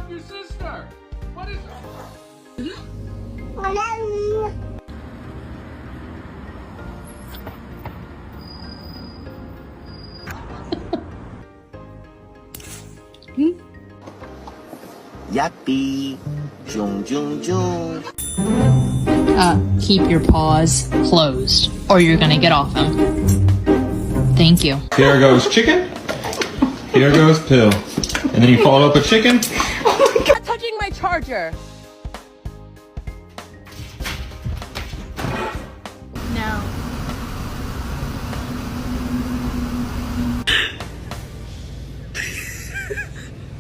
off your sister. What is... Yappy. Jung jung jung. Keep your paws closed, or you're gonna get off them. Thank you. Here goes chicken. Here goes pill. And then you follow up with chicken. Stop touching my charger. No.